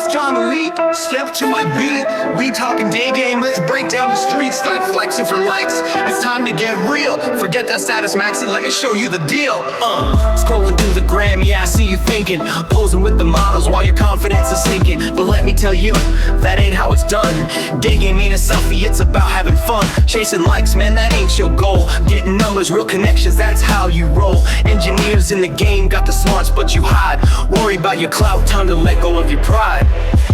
it's time to leap. Step to my beat. We talking day game, let's break down the streets. Start flexing for likes. It's time to get real. Forget that status maxi, let me show you the deal. Scrolling through the gram, yeah, I see you thinking. Posing with the models while your confidence is sinking. But let me tell you, that ain't how it's done. Digging ain't a selfie, it's about having fun. Chasing likes, man, that ain't your goal. Getting numbers, real connections, that's how you roll. Engineers in the game got the smarts, but you hide. Worry about your clout, time to let go of your pride.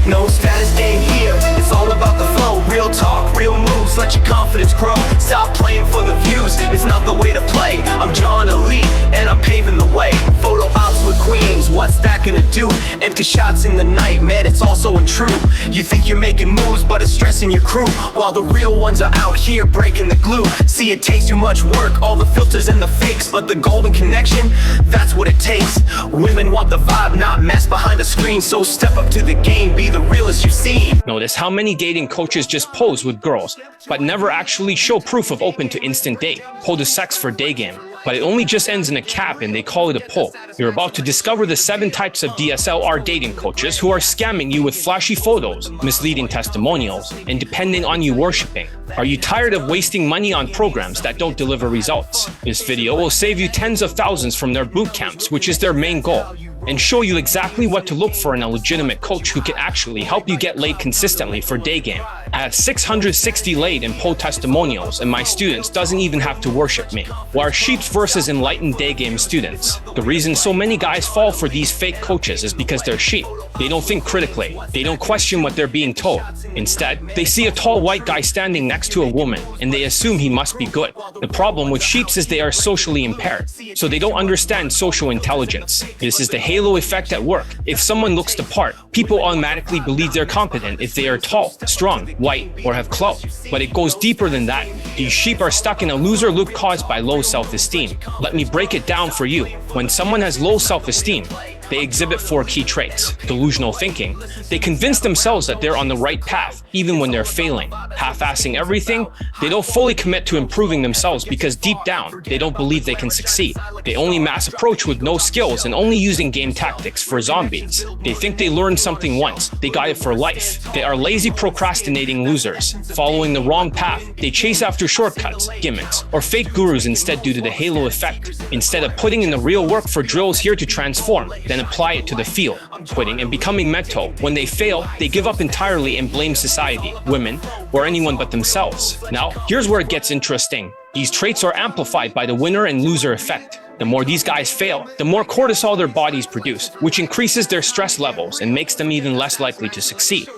No status ain't here, it's all about the flow. Real talk, real moves, let your confidence grow. Stop playing for the views, it's not the way to play. I'm John Elite, and I'm paving the way. Photo ops with queens, what's that gonna do? Empty shots in the night, man, it's all so untrue. You think you're making moves, but it's stressing your crew. While the real ones are out here breaking the glue. See, it takes too much work, all the filters and the fakes. But the golden connection, that's what it takes. Women want the vibe, not mess behind a screen. So step up to the game, be the realest you've seen. Notice how many dating coaches just pose with girls, but never actually show proof of open to instant date. Pull the sex for day game. But it only just ends in a cap and they call it a pull. You're about to discover the 7 types of DSLR dating coaches who are scamming you with flashy photos, misleading testimonials, and depending on you worshiping. Are you tired of wasting money on programs that don't deliver results? This video will save you tens of thousands from their boot camps, which is their main goal, and show you exactly what to look for in a legitimate coach who can actually help you get laid consistently for day game. I have 660 laid and poll testimonials, and my students doesn't even have to worship me. We're sheeps versus enlightened day game students. The reason so many guys fall for these fake coaches is because they're sheep. They don't think critically. They don't question what they're being told. Instead, they see a tall white guy standing next to a woman, and they assume he must be good. The problem with sheeps is they are socially impaired, so they don't understand social intelligence. This is the halo effect at work. If someone looks the part, people automatically believe they're competent if they are tall, strong, white, or have clout. But it goes deeper than that. These sheep are stuck in a loser loop caused by low self-esteem. Let me break it down for you. When someone has low self-esteem, they exhibit 4 key traits. Delusional thinking. They convince themselves that they're on the right path, even when they're failing. Half-assing everything. They don't fully commit to improving themselves because deep down, they don't believe they can succeed. They only mass approach with no skills and only using game tactics for zombies. They think they learned something once. They got it for life. They are lazy procrastinating losers. Following the wrong path, they chase after shortcuts, gimmicks, or fake gurus instead due to the halo effect. Instead of putting in the real work for drills here to transform, then apply it to the field, quitting and becoming mental. When they fail, they give up entirely and blame society, women, or anyone but themselves. Now, here's where it gets interesting. These traits are amplified by the winner and loser effect. The more these guys fail, the more cortisol their bodies produce, which increases their stress levels and makes them even less likely to succeed.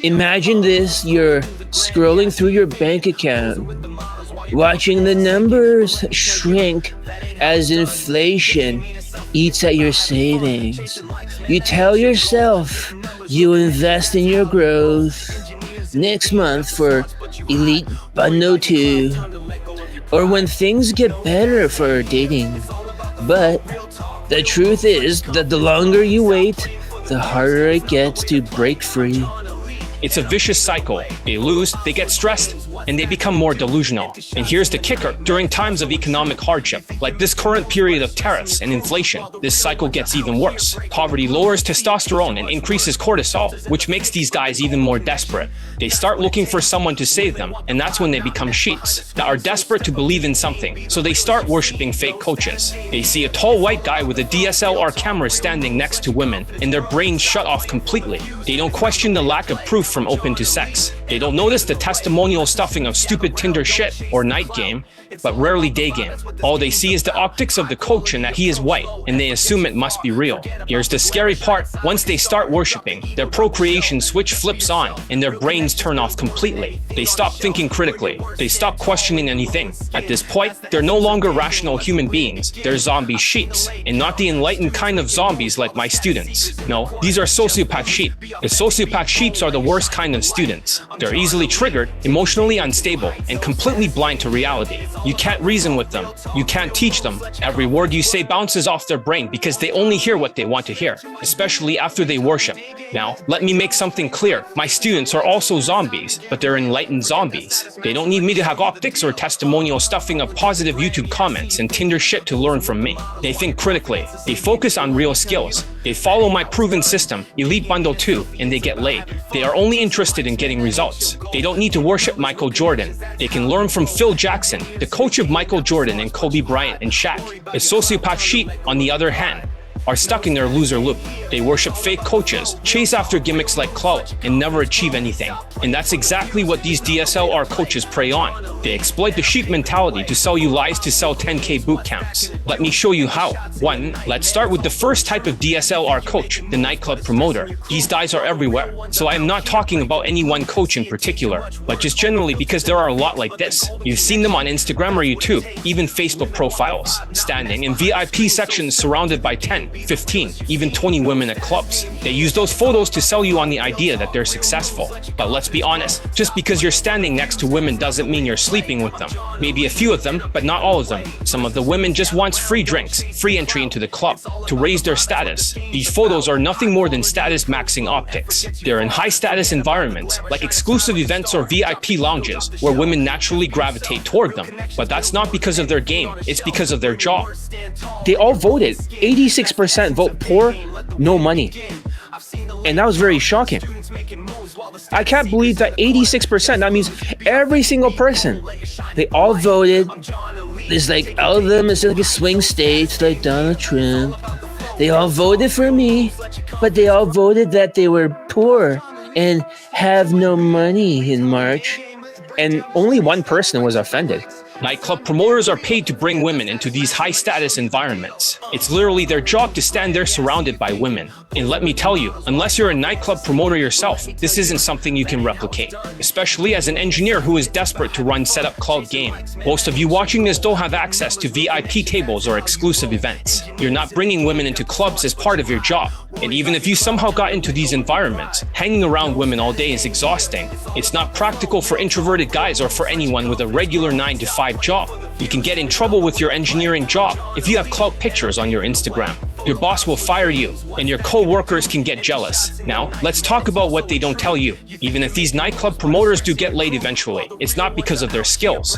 Imagine this, you're scrolling through your bank account, watching the numbers shrink as inflation eats at your savings. You tell yourself you invest in your growth next month for Elite Bundle 2, or when things get better for dating. But the truth is that the longer you wait, the harder it gets to break free. It's a vicious cycle. They lose, they get stressed, and they become more delusional. And here's the kicker. During times of economic hardship, like this current period of tariffs and inflation, this cycle gets even worse. Poverty lowers testosterone and increases cortisol, which makes these guys even more desperate. They start looking for someone to save them, and that's when they become sheeps that are desperate to believe in something. So they start worshiping fake coaches. They see a tall white guy with a DSLR camera standing next to women, and their brains shut off completely. They don't question the lack of proof from open to sex. They don't notice the testimonial stuffing of stupid Tinder shit or night game, but rarely day game. All they see is the optics of the coach and that he is white, and they assume it must be real. Here's the scary part. Once they start worshiping, their procreation switch flips on and their brains turn off completely. They stop thinking critically. They stop questioning anything. At this point, they're no longer rational human beings. They're zombie sheeps, and not the enlightened kind of zombies like my students. No, these are sociopath sheep. The sociopath sheeps are the worst kind of students. They're easily triggered, emotionally unstable, and completely blind to reality. You can't reason with them. You can't teach them. Every word you say bounces off their brain because they only hear what they want to hear, especially after they worship. Now, let me make something clear. My students are also zombies, but they're enlightened zombies. They don't need me to have optics or testimonial stuffing of positive YouTube comments and Tinder shit to learn from me. They think critically. They focus on real skills. They follow my proven system, Elite Bundle 2, and they get laid. They are only interested in getting results. They don't need to worship Michael Jordan. They can learn from Phil Jackson, the coach of Michael Jordan and Kobe Bryant and Shaq. A sociopath sheep, on the other hand, are stuck in their loser loop. They worship fake coaches, chase after gimmicks like clout, and never achieve anything. And that's exactly what these DSLR coaches prey on. They exploit the sheep mentality to sell you lies to sell 10K boot camps. Let me show you how. 1. Let's start with the first type of DSLR coach, the nightclub promoter. These guys are everywhere, so I am not talking about any one coach in particular, but just generally because there are a lot like this. You've seen them on Instagram or YouTube, even Facebook profiles, standing in VIP sections surrounded by 10, 15, even 20 women at clubs. They use those photos to sell you on the idea that they're successful. But let's be honest, just because you're standing next to women doesn't mean you're sleeping with them. Maybe a few of them, but not all of them. Some of the women just want free drinks, free entry into the club, to raise their status. These photos are nothing more than status maxing optics. They're in high status environments, like exclusive events or VIP lounges, where women naturally gravitate toward them. But that's not because of their game, it's because of their job. They all voted. 86% vote poor, no money. And that was very shocking. I can't believe that 86%, that means every single person, they all voted. There's like, all of them is like a swing states like Donald Trump. They all voted for me, but they all voted that they were poor and have no money in March. And only one person was offended. Nightclub promoters are paid to bring women into these high-status environments. It's literally their job to stand there surrounded by women. And let me tell you, unless you're a nightclub promoter yourself, this isn't something you can replicate, especially as an engineer who is desperate to run setup cloud game. Most of you watching this don't have access to VIP tables or exclusive events. You're not bringing women into clubs as part of your job. And even if you somehow got into these environments, hanging around women all day is exhausting. It's not practical for introverted guys or for anyone with a regular 9-to-5 job. You can get in trouble with your engineering job if you have clout pictures on your Instagram. Your boss will fire you, and your co-workers can get jealous. Now, let's talk about what they don't tell you. Even if these nightclub promoters do get laid eventually, it's not because of their skills.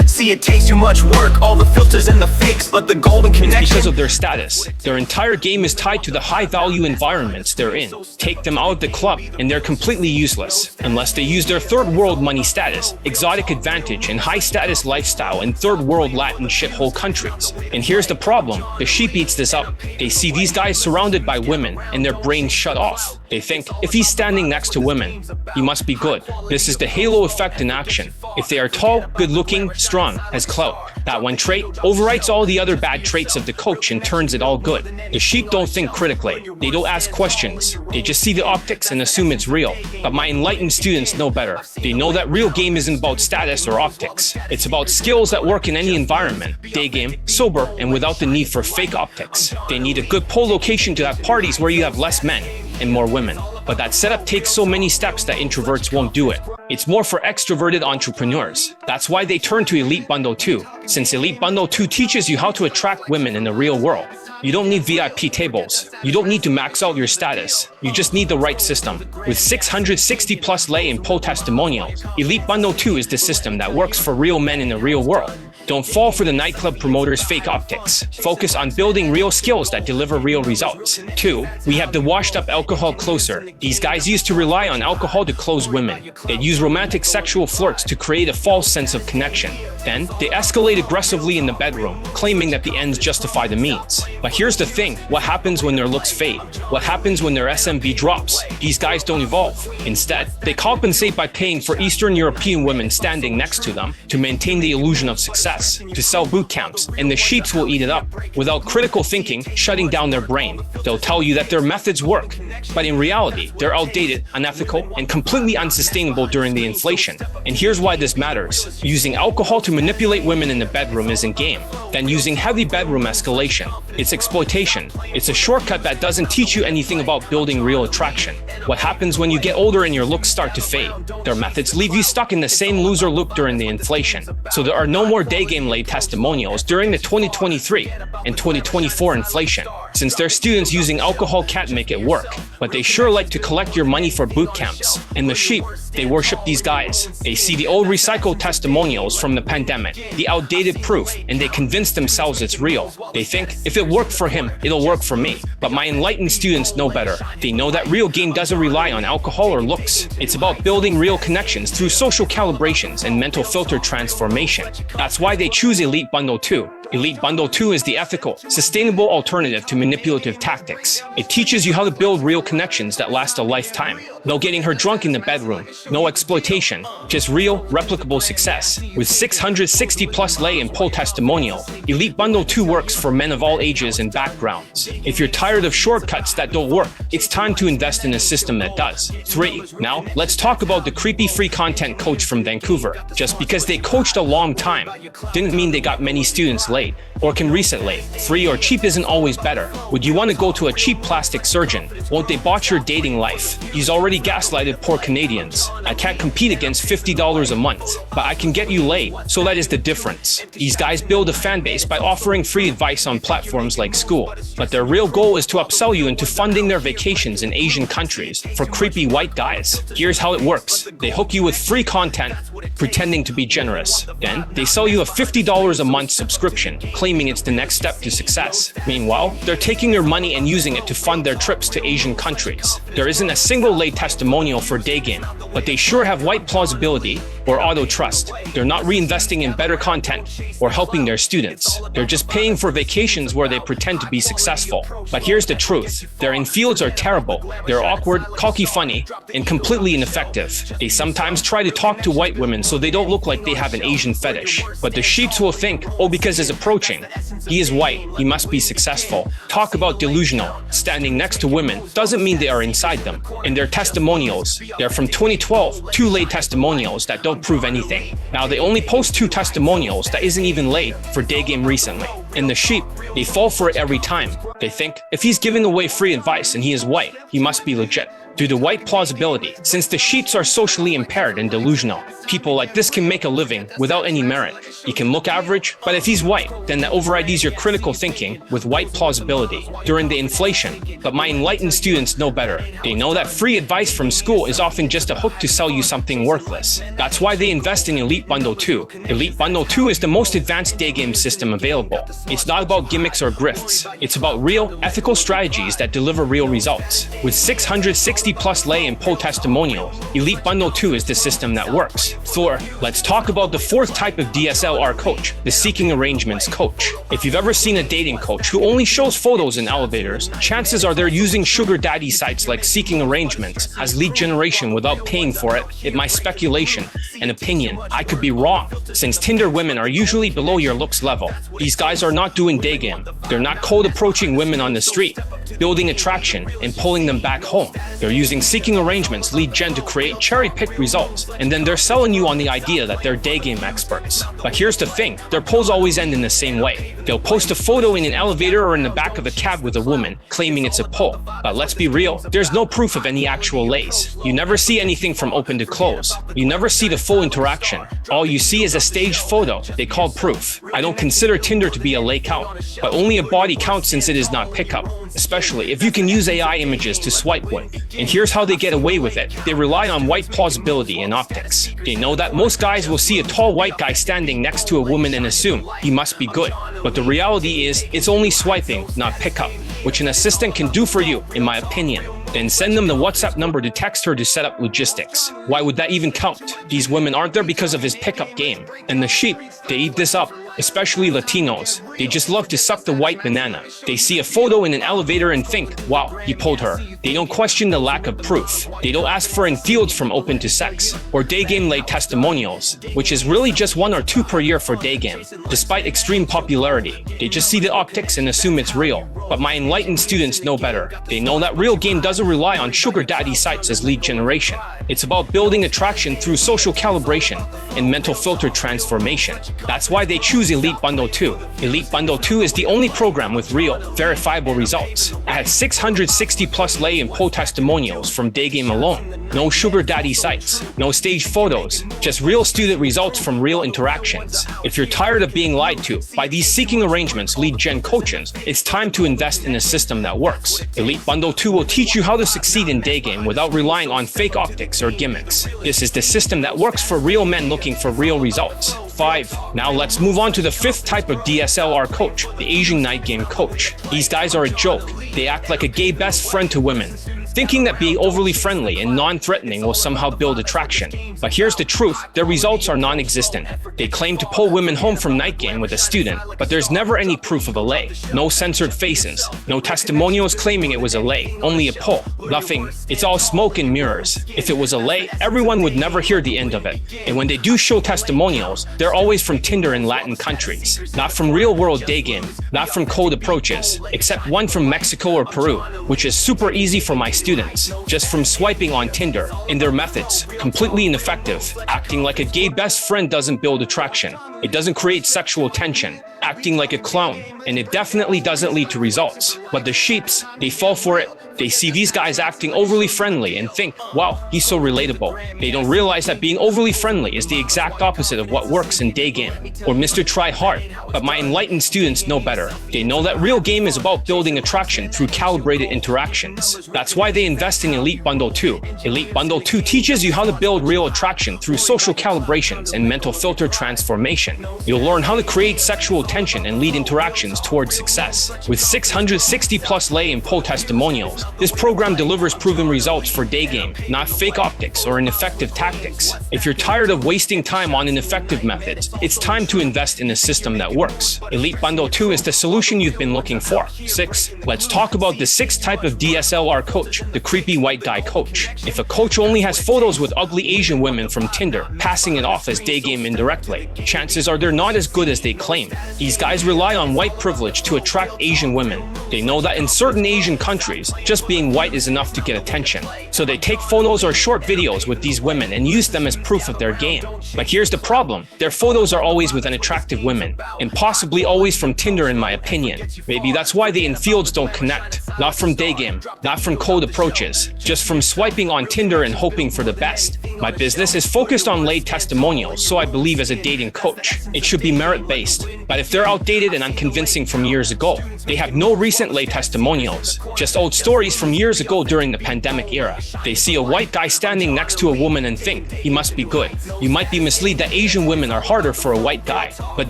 See, it takes too much work, all the filters and the fakes, but the golden connection. It's because of their status. Their entire game is tied to the high-value environments they're in. Take them out of the club, and they're completely useless, unless they use their third-world money status, exotic advantage, and high-status lifestyle in third-world Latin shithole countries. And here's the problem. The sheep eats this up. They see these guys surrounded by women, and their brains shut off. They think, if he's standing next to women, he must be good. This is the halo effect in action. If they are tall, good-looking, strong, has clout. That one trait overwrites all the other bad traits of the coach and turns it all good. The sheep don't think critically. They don't ask questions. They just see the optics and assume it's real. But my enlightened students know better. They know that real game isn't about status or optics. It's about skills that work in any environment. Day game, sober, and without the need for fake optics. They need a good pole location to have parties where you have less men and more women. But that setup takes so many steps that introverts won't do it. It's more for extroverted entrepreneurs. That's why they turn to Elite Bundle 2, since Elite Bundle 2 teaches you how to attract women in the real world. You don't need VIP tables. You don't need to max out your status. You just need the right system. With 660 plus lay and poll testimonials, Elite Bundle 2 is the system that works for real men in the real world. Don't fall for the nightclub promoters' fake optics. Focus on building real skills that deliver real results. 2. We have the washed up alcohol closer. These guys used to rely on alcohol to close women. They'd use romantic sexual flirts to create a false sense of connection. Then, they escalate aggressively in the bedroom, claiming that the ends justify the means. But here's the thing, what happens when their looks fade? What happens when their SMV drops? These guys don't evolve. Instead, they compensate by paying for Eastern European women standing next to them to maintain the illusion of success, to sell boot camps, and the sheeps will eat it up. Without critical thinking, shutting down their brain. They'll tell you that their methods work, but in reality, they're outdated, unethical, and completely unsustainable during the inflation. And here's why this matters. Using alcohol to manipulate women in the bedroom isn't game. Then using heavy bedroom escalation. It's exploitation. It's a shortcut that doesn't teach you anything about building real attraction. What happens when you get older and your looks start to fade? Their methods leave you stuck in the same loser loop during the inflation. So there are no more day game laid testimonials during the 2023 and 2024 inflation. since their students using alcohol can't make it work. But they sure like to collect your money for boot camps. And the sheep, they worship these guys. They see the old recycled testimonials from the pandemic, the outdated proof, and they convince themselves it's real. They think, if it worked for him, it'll work for me. But my enlightened students know better. They know that real game doesn't rely on alcohol or looks. It's about building real connections through social calibrations and mental filter transformation. That's why they choose Elite Bundle 2. Elite Bundle 2 is the ethical, sustainable alternative to manipulative tactics. It teaches you how to build real connections that last a lifetime. No getting her drunk in the bedroom, no exploitation, just real, replicable success. With 660 plus lay and pull testimonial, Elite Bundle 2 works for men of all ages and backgrounds. If you're tired of shortcuts that don't work, it's time to invest in a system that does. 3. Now, let's talk about the creepy free content coach from Vancouver. Just because they coached a long time, didn't mean they got many students late or can reset late. Free or cheap isn't always better. Would you want to go to a cheap plastic surgeon? Won't they botch your dating life? He's already gaslighted poor Canadians. I can't compete against $50 a month, but I can get you laid, so that is the difference. These guys build a fan base by offering free advice on platforms like School, but their real goal is to upsell you into funding their vacations in Asian countries for creepy white guys. Here's how it works. They hook you with free content, pretending to be generous. Then, they sell you a $50 a month subscription, claiming it's the next step to success. Meanwhile, they're taking your money and using it to fund their trips to Asian countries. There isn't a single lay testimonial for day game, but they sure have white plausibility or auto trust. They're not reinvesting in better content or helping their students. They're just paying for vacations where they pretend to be successful. But here's the truth. Their infields are terrible. They're awkward, cocky funny, and completely ineffective. They sometimes try to talk to white women so they don't look like they have an Asian fetish. But the sheeps will think, oh, because it's approaching. He is white, he must be successful. Talk about delusional. Standing next to women doesn't mean they are inside them. And their testimonials, they're from 2012, 2 lay testimonials that don't prove anything. Now they only post 2 testimonials that isn't even laid for day game recently. And the sheep, they fall for it every time. They think, if he's giving away free advice and he is white, he must be legit. Due to white plausibility, since the sheeps are socially impaired and delusional, people like this can make a living without any merit. He can look average, but if he's white, then that overrides your critical thinking with white plausibility during the inflation. But my enlightened students know better. They know that free advice from school is often just a hook to sell you something worthless. That's why they invest in Elite Bundle 2. Elite Bundle 2 is the most advanced day game system available. It's not about gimmicks or grifts. It's about real, ethical strategies that deliver real results. With 660 plus lay and pull testimonials, Elite Bundle 2 is the system that works. 4. Let's talk about the 4th type of DSLR coach, the seeking arrangements coach. If you've ever seen a dating coach who only shows photos in elevators, chances are they're using sugar daddy sites like Seeking Arrangements as lead generation without paying for it. In my speculation and opinion, I could be wrong, since Tinder women are usually below your looks level. These guys are not doing day game. They're not cold approaching women on the street, building attraction and pulling them back home. They're using Seeking Arrangements lead gen to create cherry-picked results, and then they're selling you on the idea that they're day game experts. But here's the thing, their polls always end in the same way. They'll post a photo in an elevator or in the back of a cab with a woman, claiming it's a pull. But let's be real, there's no proof of any actual lays. You never see anything from open to close. You never see the full interaction. All you see is a staged photo they call proof. I don't consider Tinder to be a lay count, but only a body count since it is not pickup, especially if you can use AI images to swipe with. And here's how they get away with it. They rely on white plausibility and optics. They know that most guys will see a tall white guy standing next to a woman and assume he must be good. But the reality is, it's only swiping, not pickup, which an assistant can do for you, in my opinion. Then send them the WhatsApp number to text her to set up logistics. Why would that even count? These women aren't there because of his pickup game. And the sheep, they eat this up. Especially Latinos. They just love to suck the white banana. They see a photo in an elevator and think, wow, he pulled her. They don't question the lack of proof. They don't ask for infields from open to sex, or day game lay testimonials, which is really just 1 or 2 per year for day game. Despite extreme popularity, they just see the optics and assume it's real. But my enlightened students know better. They know that real game doesn't rely on sugar daddy sites as lead generation. It's about building attraction through social calibration and mental filter transformation. That's why they choose choose Elite Bundle 2. Elite Bundle 2 is the only program with real, verifiable results. I had 660 plus lay and poll testimonials from day game alone. No sugar daddy sites, no staged photos, just real student results from real interactions. If you're tired of being lied to by these seeking arrangements lead gen coaches, it's time to invest in a system that works. Elite Bundle 2 will teach you how to succeed in day game without relying on fake optics or gimmicks. This is the system that works for real men looking for real results. 5. Now let's move on to the 5th type of DSLR coach, the Asian night game coach. These guys are a joke. They act like a gay best friend to women, thinking that being overly friendly and non-threatening will somehow build attraction. But here's the truth, their results are non-existent. They claim to pull women home from night game with a student, but there's never any proof of a lay. No censored faces, no testimonials claiming it was a lay, only a pull. Nothing, it's all smoke and mirrors. If it was a lay, everyone would never hear the end of it. And when they do show testimonials, they're always from Tinder in Latin countries, not from real-world day game, not from cold approaches, except one from Mexico or Peru, which is super easy for my students, just from swiping on Tinder. In their methods, completely ineffective. Acting like a gay best friend doesn't build attraction. It doesn't create sexual tension. Acting like a clown, and it definitely doesn't lead to results. But the sheeps, they fall for it. They see these guys acting overly friendly and think, wow, he's so relatable. They don't realize that being overly friendly is the exact opposite of what works in day game, or Mr. Try Hard. But my enlightened students know better. They know that real game is about building attraction through calibrated interactions. That's why they invest in Elite Bundle 2. Elite Bundle 2 teaches you how to build real attraction through social calibrations and mental filter transformation. You'll learn how to create sexual tension and lead interactions towards success. With 660 plus lay and poll testimonials, this program delivers proven results for day game, not fake optics or ineffective tactics. If you're tired of wasting time on ineffective methods, it's time to invest in a system that works. Elite Bundle 2 is the solution you've been looking for. 6. Let's talk about the 6th type of DSLR coach, the creepy white guy coach. If a coach only has photos with ugly Asian women from Tinder, passing it off as day game indirectly, chances are they're not as good as they claim. These guys rely on white privilege to attract Asian women. They know that in certain Asian countries, just being white is enough to get attention. So they take photos or short videos with these women and use them as proof of their game. But here's the problem. Their photos are always with unattractive women, and possibly always from Tinder in my opinion. Maybe that's why the infields don't connect. Not from day game, not from cold approaches, just from swiping on Tinder and hoping for the best. My business is focused on laid testimonials, so I believe as a dating coach, it should be merit-based. But if they're outdated and unconvincing from years ago, they have no recent lay testimonials, just old stories from years ago during the pandemic era. They see a white guy standing next to a woman and think, he must be good. You might be misled that Asian women are harder for a white guy, but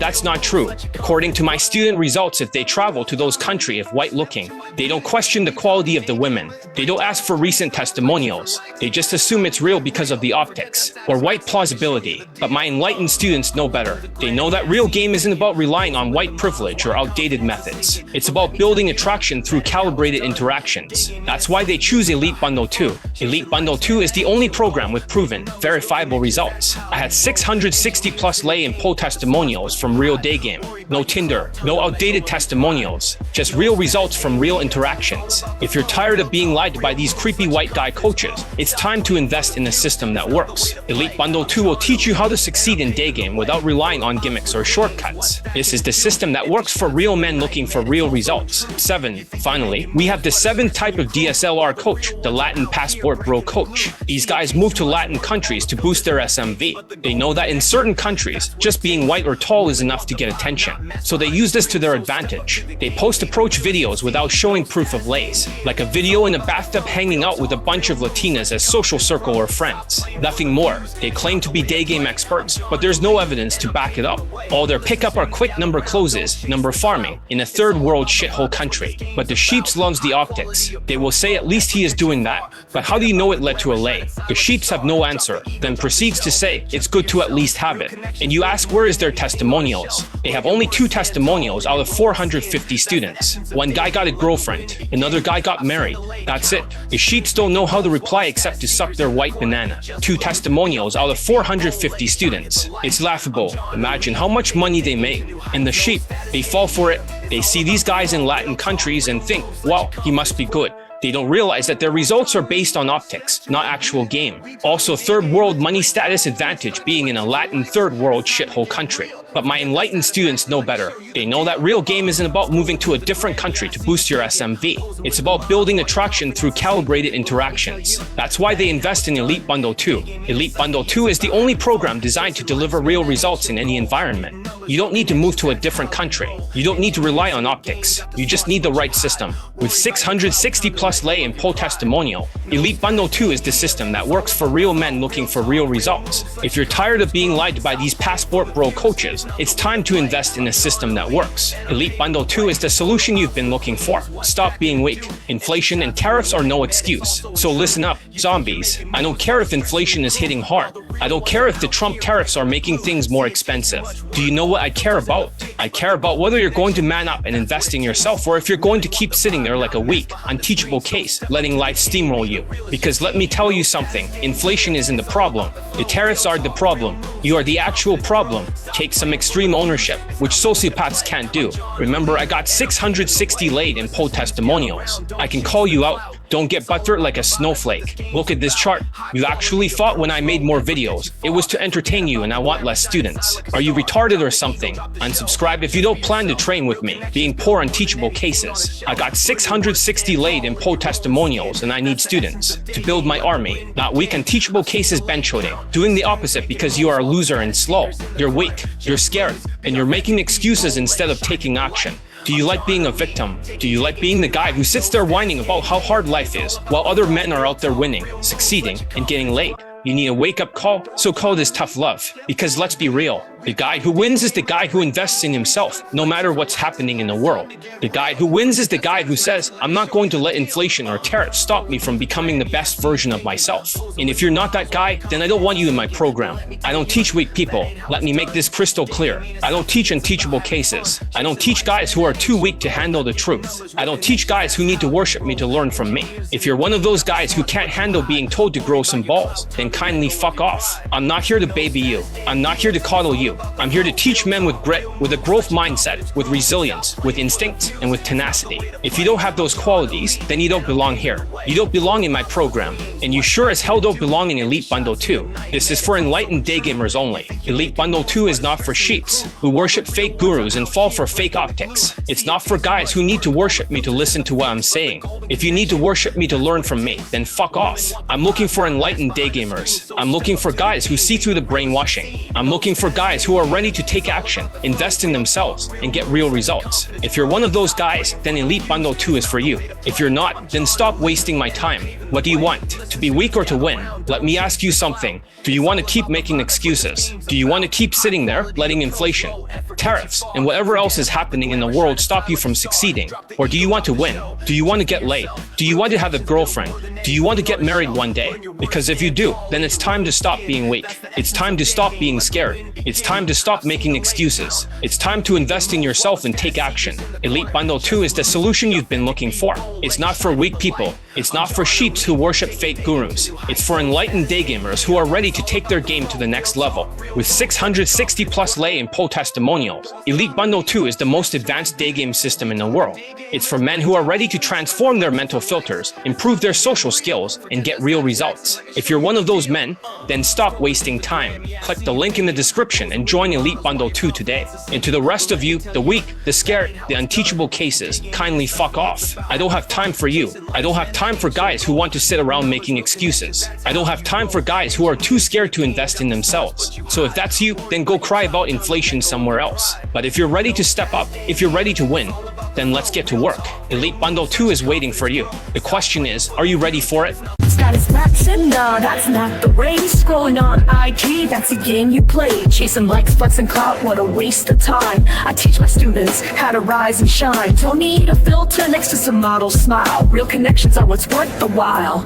that's not true. According to my student results, if they travel to those countries if white looking, they don't question the quality of the women. They don't ask for recent testimonials. They just assume it's real because of the optics, or white plausibility. But my enlightened students know better. They know that real game isn't about relying on white privilege or outdated methods. It's about building attraction through calibrated interactions. That's why they choose Elite Bundle 2. Elite Bundle 2 is the only program with proven, verifiable results. I had 660 plus lay and poll testimonials from real day game. No Tinder, no outdated testimonials, just real results from real interactions. If you're tired of being lied to by these creepy white guy coaches, it's time to invest in a system that works. Elite Bundle 2 will teach you how to succeed in day game without relying on gimmicks or shortcuts. This is the system that works for real men looking for real results. 7. Finally, we have the 7th type of DSLR coach, the Latin passport bro coach. These guys move to Latin countries to boost their SMV. They know that in certain countries, just being white or tall is enough to get attention. So they use this to their advantage. They post approach videos without showing proof of lays, like a video in a bathtub hanging out with a bunch of Latinas as social circle or friends. Nothing more. They claim to be day game experts, but there's no evidence to back it up. All their pickup are quick number closes, number farming, in a third world shithole country. But the sheeps loves the optics. They will say at least he is doing that. But how do you know it led to a lay? The sheeps have no answer, then proceeds to say it's good to at least have it. And you ask where is their testimonials? They have only 2 testimonials out of 450 students. One guy got a girlfriend, another guy got married. That's it. The sheeps don't know how to reply except to suck their white banana. 2 testimonials out of 450 students. It's laughable. Imagine how much money they make. And the sheep, they fall for it. They see these guys in Latin countries and think, wow, he must be good. They don't realize that their results are based on optics, not actual game. Also, third world money status advantage being in a Latin third world shithole country. But my enlightened students know better. They know that real game isn't about moving to a different country to boost your SMV. It's about building attraction through calibrated interactions. That's why they invest in Elite Bundle 2. Elite Bundle 2 is the only program designed to deliver real results in any environment. You don't need to move to a different country. You don't need to rely on optics. You just need the right system. With 660 plus lay and poll testimonial, Elite Bundle 2 is the system that works for real men looking for real results. If you're tired of being lied by these passport bro coaches, it's time to invest in a system that works. Elite Bundle 2 is the solution you've been looking for. Stop being weak. Inflation and tariffs are no excuse. So listen up, zombies. I don't care if inflation is hitting hard. I don't care if the Trump tariffs are making things more expensive. Do you know what I care about? I care about whether you're going to man up and invest in yourself, or if you're going to keep sitting there like a weak, unteachable case, letting life steamroll you. Because let me tell you something, inflation isn't the problem. The tariffs are the problem. You are the actual problem. Take some extreme ownership, which sociopaths can't do. Remember, I got 660 laid in poll testimonials. I can call you out. Don't get butthurt like a snowflake. Look at this chart. You actually thought when I made more videos, it was to entertain you and I want less students. Are you retarded or something? Unsubscribe if you don't plan to train with me. Being poor on teachable cases. I got 660 laid in poll testimonials and I need students to build my army. Not weak on teachable cases bench holding. Doing the opposite because you are a loser and slow. You're weak, you're scared, and you're making excuses instead of taking action. Do you like being a victim? Do you like being the guy who sits there whining about how hard life is while other men are out there winning, succeeding, and getting laid? You need a wake-up call, so call this tough love. Because let's be real, the guy who wins is the guy who invests in himself, no matter what's happening in the world. The guy who wins is the guy who says, I'm not going to let inflation or tariffs stop me from becoming the best version of myself. And if you're not that guy, then I don't want you in my program. I don't teach weak people. Let me make this crystal clear. I don't teach unteachable cases. I don't teach guys who are too weak to handle the truth. I don't teach guys who need to worship me to learn from me. If you're one of those guys who can't handle being told to grow some balls, then kindly fuck off. I'm not here to baby you. I'm not here to coddle you. I'm here to teach men with grit, with a growth mindset, with resilience, with instinct, and with tenacity. If you don't have those qualities, then you don't belong here. You don't belong in my program, and you sure as hell don't belong in Elite Bundle 2. This is for enlightened day gamers only. Elite Bundle 2 is not for sheeps who worship fake gurus and fall for fake optics. It's not for guys who need to worship me to listen to what I'm saying. If you need to worship me to learn from me, then fuck off. I'm looking for enlightened day gamers. I'm looking for guys who see through the brainwashing. I'm looking for guys who are ready to take action, invest in themselves, and get real results. If you're one of those guys, then Elite Bundle 2 is for you. If you're not, then stop wasting my time. What do you want? To be weak or to win? Let me ask you something. Do you want to keep making excuses? Do you want to keep sitting there, letting inflation, tariffs, and whatever else is happening in the world stop you from succeeding? Or do you want to win? Do you want to get laid? Do you want to have a girlfriend? Do you want to get married one day? Because if you do, then it's time to stop being weak. It's time to stop being scared. It's time to stop making excuses. It's time to invest in yourself and take action. Elite Bundle 2 is the solution you've been looking for. It's not for weak people. It's not for sheeps who worship fake gurus. It's for enlightened day gamers who are ready to take their game to the next level. With 660 plus lay and poll testimonials, Elite Bundle 2 is the most advanced day game system in the world. It's for men who are ready to transform their mental filters, improve their social skills, and get real results. If you're one of those men, then stop wasting time. Click the link in the description and join Elite Bundle 2 today. And to the rest of you, the weak, the scared, the unteachable cases, kindly fuck off. I don't have time for you. I don't have time for guys who want to sit around making excuses. I don't have time for guys who are too scared to invest in themselves. So if that's you, then go cry about inflation somewhere else. But if you're ready to step up, if you're ready to win, then let's get to work. Elite Bundle 2 is waiting for you. The question is, are you ready for it? Status maxing, no, that's not the race. Scrolling on IG, that's a game you play. Chasing likes, flexing clout, what a waste of time. I teach my students how to rise and shine. Don't need a filter next to some model smile. Real connections are what's worth the while.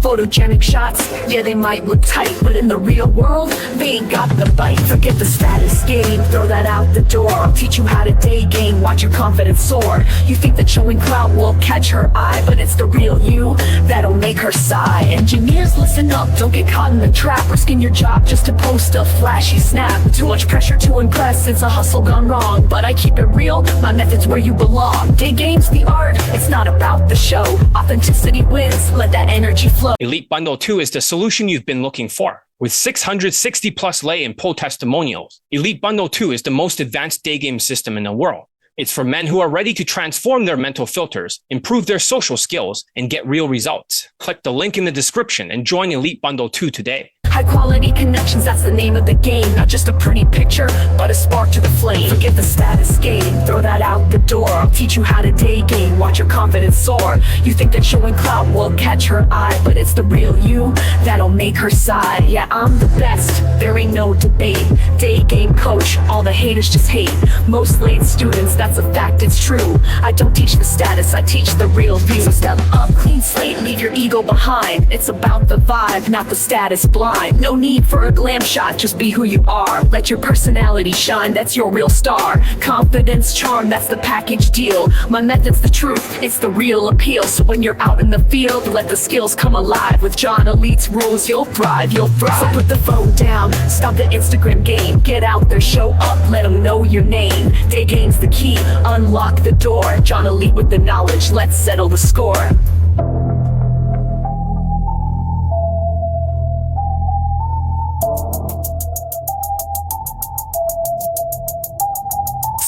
Photogenic shots, yeah, they might look tight, but in the real world, they ain't got the bite. Forget the status game, throw that out the door. I'll teach you how to day game, watch your confidence soar. You think that showing clout will catch her eye, but it's the real you that'll make her sigh. Engineers, listen up, don't get caught in the trap, risking your job just to post a flashy snap. Too much pressure to impress, it's a hustle gone wrong, but I keep it real, my method's where you belong. Day game's the art, it's not about the show. Authenticity wins, let that energy flow. Elite Bundle 2 is the solution you've been looking for. With 660 plus lay and pull testimonials, Elite Bundle 2 is the most advanced day game system in the world. It's for men who are ready to transform their mental filters, improve their social skills, and get real results. Click the link in the description and join Elite Bundle 2 today. High quality connections, that's the name of the game. Not just a pretty picture, but a spark to the flame. Forget the status game, throw that out the door. I'll teach you how to day game, watch your confidence soar. You think that showing clout will catch her eye, but it's the real you that'll make her sigh. Yeah, I'm the best, there ain't no debate. Day game coach, all the haters just hate. Most late students, that's a fact, it's true. I don't teach the status, I teach the real view. So step up, clean slate, leave your ego behind. It's about the vibe, not the status blind. No need for a glam shot, just be who you are. Let your personality shine, that's your real star. Confidence, charm, that's the package deal. My method's the truth, it's the real appeal. So when you're out in the field, let the skills come alive. With John Elite's rules, you'll thrive, you'll thrive. So put the phone down, stop the Instagram game. Get out there, show up, let them know your name. Day game's the key, unlock the door. John Elite with the knowledge, let's settle the score.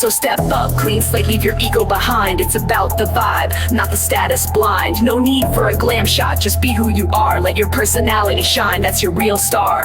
So step up, clean slate, leave your ego behind. It's about the vibe, not the status blind. No need for a glam shot, just be who you are. Let your personality shine, that's your real star.